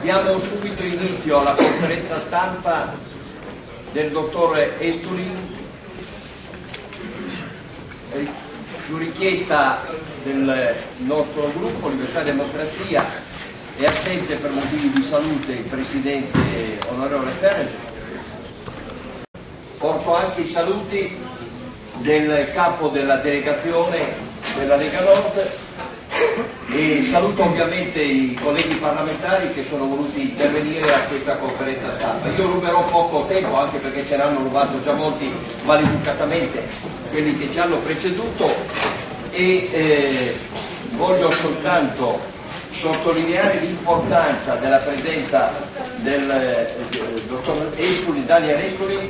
Diamo subito inizio alla conferenza stampa del dottor Estulin, su richiesta del nostro gruppo Libertà e Democrazia. È assente per motivi di salute il presidente onorevole Ferrer. Porto anche i saluti del capo della delegazione della Lega Nord e saluto ovviamente i colleghi parlamentari che sono voluti intervenire a questa conferenza stampa. Io ruberò poco tempo, anche perché ce l'hanno rubato già molti maleducatamente quelli che ci hanno preceduto, e voglio soltanto sottolineare l'importanza della presenza del dottor Estulin, Daniel Estulin,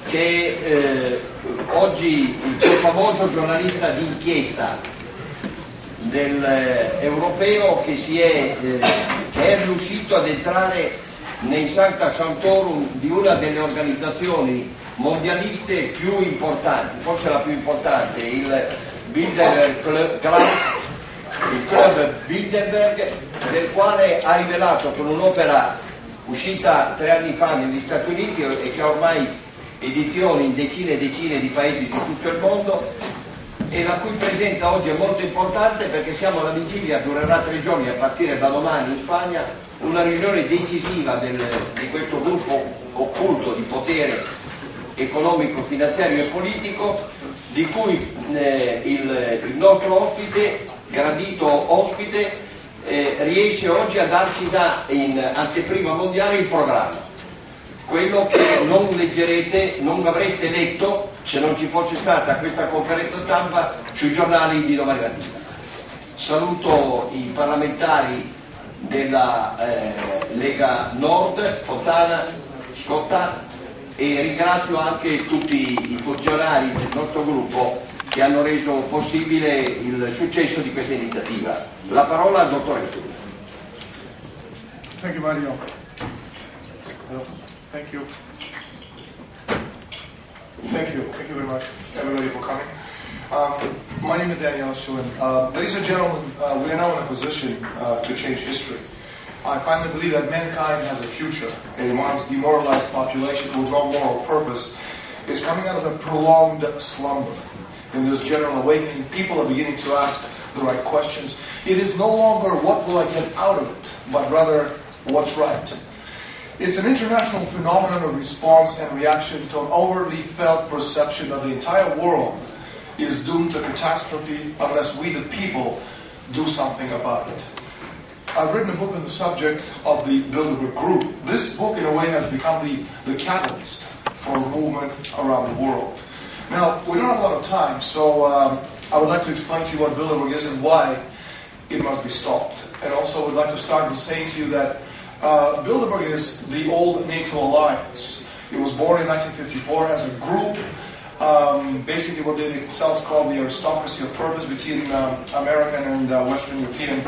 che oggi il più famoso giornalista di inchiesta europeo che è riuscito ad entrare nei Sancta Sanctorum di una delle organizzazioni mondialiste più importanti, forse la più importante, il Bilderberg il club Bilderberg, del quale ha rivelato con un'opera uscita 3 anni fa negli Stati Uniti e che ha ormai edizioni in decine e decine di paesi di tutto il mondo, e la cui presenza oggi è molto importante perché siamo alla vigilia, durerà 3 giorni a partire da domani in Spagna, una riunione decisiva di questo gruppo occulto di potere economico, finanziario e politico, di cui il nostro ospite, gradito ospite, riesce oggi a darci in anteprima mondiale il programma, quello che non leggerete, non avreste letto se non ci fosse stata questa conferenza stampa sui giornali di domani mattina. Saluto i parlamentari della Lega Nord, Scotta, e ringrazio anche tutti i funzionari del nostro gruppo che hanno reso possibile il successo di questa iniziativa. La parola al dottor Estulin. Thank you, Mario. Thank you. Thank you very much, everybody, for coming. My name is Daniel Estulin. Ladies and gentlemen, we are now in a position to change history. I finally believe that mankind has a future. A once demoralized population with no moral purpose is coming out of a prolonged slumber. In this general awakening, people are beginning to ask the right questions. It is no longer what will I get out of it, but rather what's right. It's an international phenomenon of response and reaction to an overly felt perception that the entire world is doomed to catastrophe unless we, the people, do something about it. I've written a book on the subject of the Bilderberg Group. This book, in a way, has become the catalyst for a movement around the world. Now, we don't have a lot of time, so I would like to explain to you what Bilderberg is and why it must be stopped. And also, I would like to start with saying to you that Bilderberg is the old NATO alliance. It was born in 1954 as a group, basically what they themselves call the aristocracy of purpose between American and Western European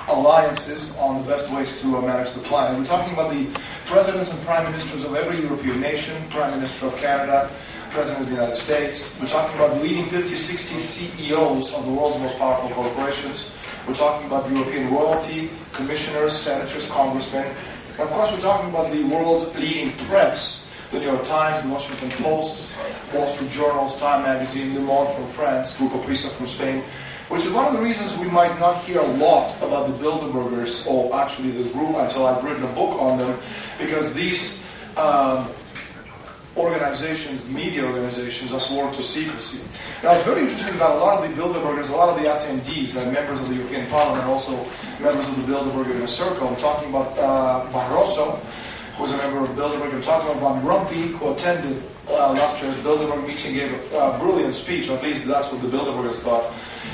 alliances on the best ways to manage the planet. We're talking about the presidents and prime ministers of every European nation, Prime Minister of Canada, President of the United States. We're talking about the leading 50, 60 CEOs of the world's most powerful corporations. We're talking about European royalty, commissioners, senators, congressmen. And of course, we're talking about the world's leading press, the New York Times, the Washington Post, Wall Street Journals, Time Magazine, Le Monde from France, Grupo Prisa from Spain, which is one of the reasons we might not hear a lot about the Bilderbergers, or actually the group, until I've written a book on them, because these organizations, media organizations, are sworn to secrecy. Now, it's very interesting that a lot of the Bilderbergers, a lot of the attendees, members of the European Parliament, also members of the Bilderberg Inner Circle. I'm talking about Barroso, who's a member of Bilderberg. I'm talking about Van Rompuy, who attended last year's Bilderberg meeting, gave a brilliant speech, or at least that's what the Bilderbergers thought,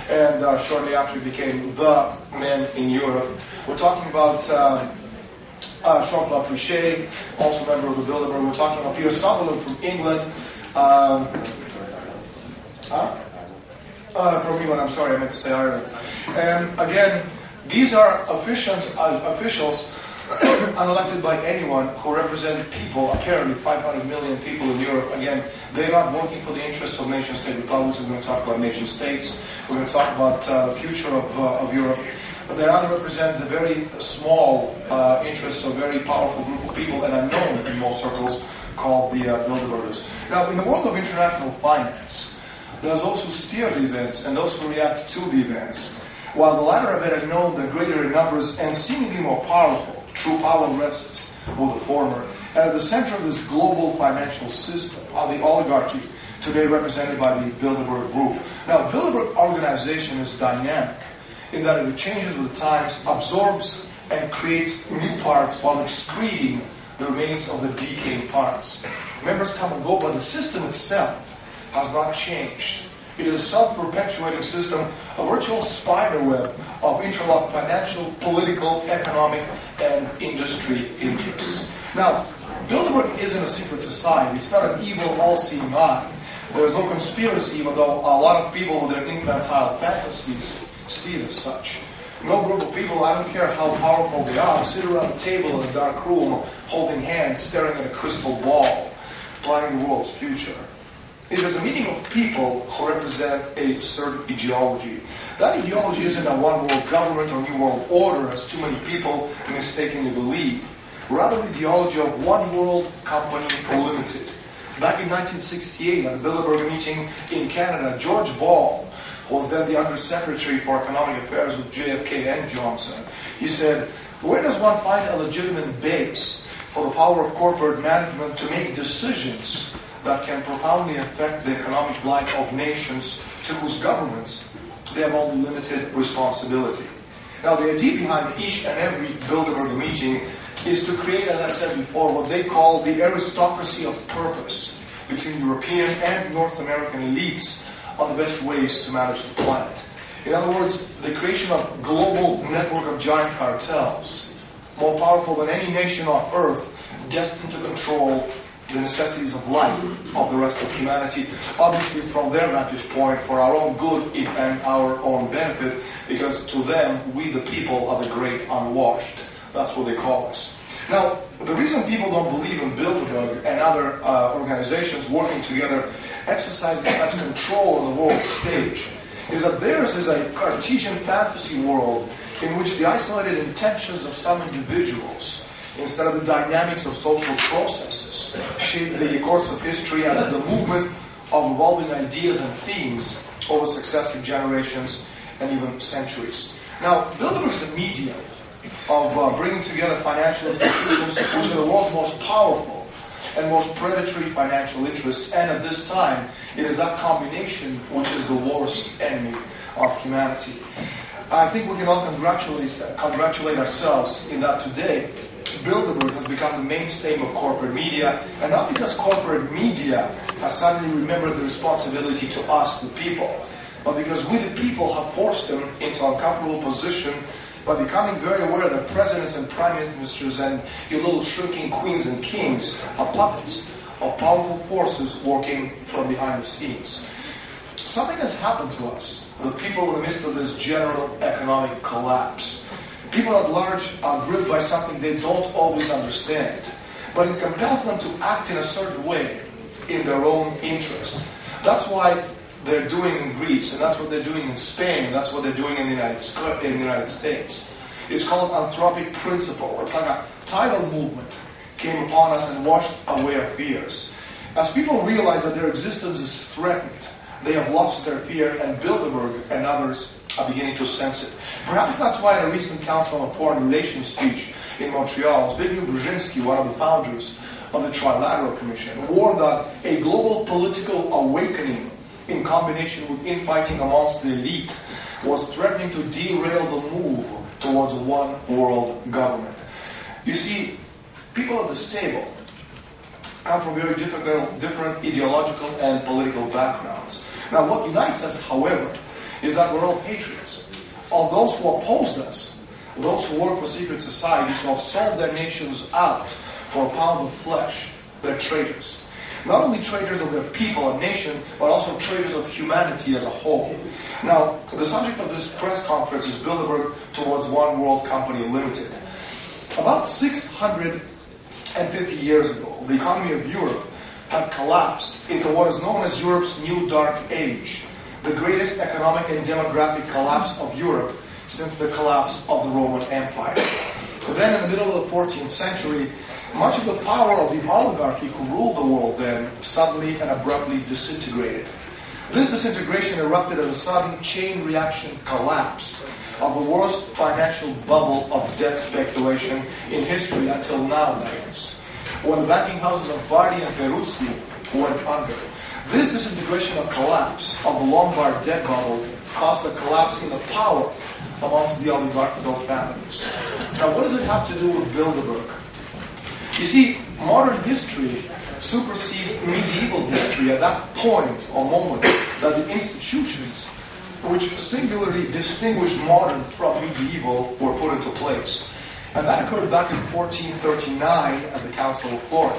and shortly after he became the man in Europe. We're talking about Jean-Claude Trichet, also member of the Bilderberg. We're talking about Peter Sutherland from England. From England, I'm sorry, I meant to say Ireland. And again, these are officials unelected by anyone who represent people, apparently 500 million people in Europe. Again, they're not working for the interests of nation-state republics. We're going to talk about nation-states. We're going to talk about the future of Europe. They rather represent the very small interests of a very powerful group of people, and unknown in most circles, called the Bilderbergers. Now, in the world of international finance, there's those who steer the events and those who react to the events. While the latter are better known, they're greater in numbers and seemingly more powerful. True power rests with the former. And at the center of this global financial system are the oligarchy, today represented by the Bilderberg Group. Now, Bilderberg organization is dynamic in that it changes with the times, absorbs and creates new parts while excreting the remains of the decaying parts. Members come and go, but the system itself has not changed. It is a self-perpetuating system, a virtual spider web of interlocked financial, political, economic, and industry interests. Now, Bilderberg isn't a secret society. It's not an evil, all-seeing eye. There is no conspiracy, even though a lot of people with their infantile fantasies see it as such. No group of people, I don't care how powerful they are, sit around a table in a dark room, holding hands, staring at a crystal ball, planning the world's future. It is a meeting of people who represent a certain ideology. That ideology isn't a one-world government or new world order, as too many people mistakenly believe. Rather, the ideology of one world company limited. Back in 1968, at the Bilderberg meeting in Canada, George Ball was then the Undersecretary for Economic Affairs with JFK and Johnson. He said, "Where does one find a legitimate base for the power of corporate management to make decisions that can profoundly affect the economic life of nations to whose governments they have only limited responsibility?" Now, the idea behind each and every Bilderberg meeting is to create, as I said before, what they call the aristocracy of purpose between European and North American elites on the best ways to manage the planet. In other words, the creation of a global network of giant cartels, more powerful than any nation on earth, destined to control the necessities of life of the rest of humanity, obviously from their vantage point for our own good and our own benefit, because to them, we the people are the great unwashed. That's what they call us. Now, the reason people don't believe in Bilderberg and other organizations working together, exercising such control on the world stage, is that theirs is a Cartesian fantasy world in which the isolated intentions of some individuals, instead of the dynamics of social processes, shape the course of history as the movement of evolving ideas and themes over successive generations and even centuries. Now, Bilderberg is a medium of bringing together financial institutions which are the world's most powerful and most predatory financial interests, and at this time, it is that combination which is the worst enemy of humanity. I think we can all congratulate ourselves in that today Bilderberg has become the mainstay of corporate media, and not because corporate media has suddenly remembered the responsibility to us, the people, but because we, the people, have forced them into an uncomfortable position by becoming very aware that presidents and prime ministers and your little shrinking queens and kings are puppets of powerful forces working from behind the scenes. Something has happened to us, the people in the midst of this general economic collapse. People at large are gripped by something they don't always understand, but it compels them to act in a certain way in their own interest. That's why they're doing in Greece, and that's what they're doing in Spain, and that's what they're doing in the United States. It's called anthropic principle. It's like a tidal movement came upon us and washed away our fears. As people realize that their existence is threatened, they have lost their fear, and Bilderberg and others are beginning to sense it. Perhaps that's why in a recent Council on Foreign Relations speech in Montreal, Zbigniew Brzezinski, one of the founders of the Trilateral Commission, warned that a global political awakening in combination with infighting amongst the elite was threatening to derail the move towards a one-world government. You see, people at this table come from very different ideological and political backgrounds. Now, what unites us, however, is that we're all patriots. All those who oppose us, those who work for secret societies, who have sold their nations out for a pound of flesh, they're traitors. Not only traitors of their people and nation, but also traitors of humanity as a whole. Now, the subject of this press conference is Bilderberg towards One World Company Limited. About 650 years ago, the economy of Europe had collapsed into what is known as Europe's New Dark Age, the greatest economic and demographic collapse of Europe since the collapse of the Roman Empire. But then in the middle of the 14th century, much of the power of the oligarchy who ruled the world then suddenly and abruptly disintegrated. This disintegration erupted as a sudden chain reaction collapse of the worst financial bubble of debt speculation in history until nowadays, when the banking houses of Bardi and Peruzzi went under. This disintegration and collapse of the Lombard debt bubble caused a collapse in the power amongst the oligarchical families. Now, what does it have to do with Bilderberg? You see, modern history supersedes medieval history at that point or moment that the institutions which singularly distinguished modern from medieval were put into place. And that occurred back in 1439 at the Council of Florence.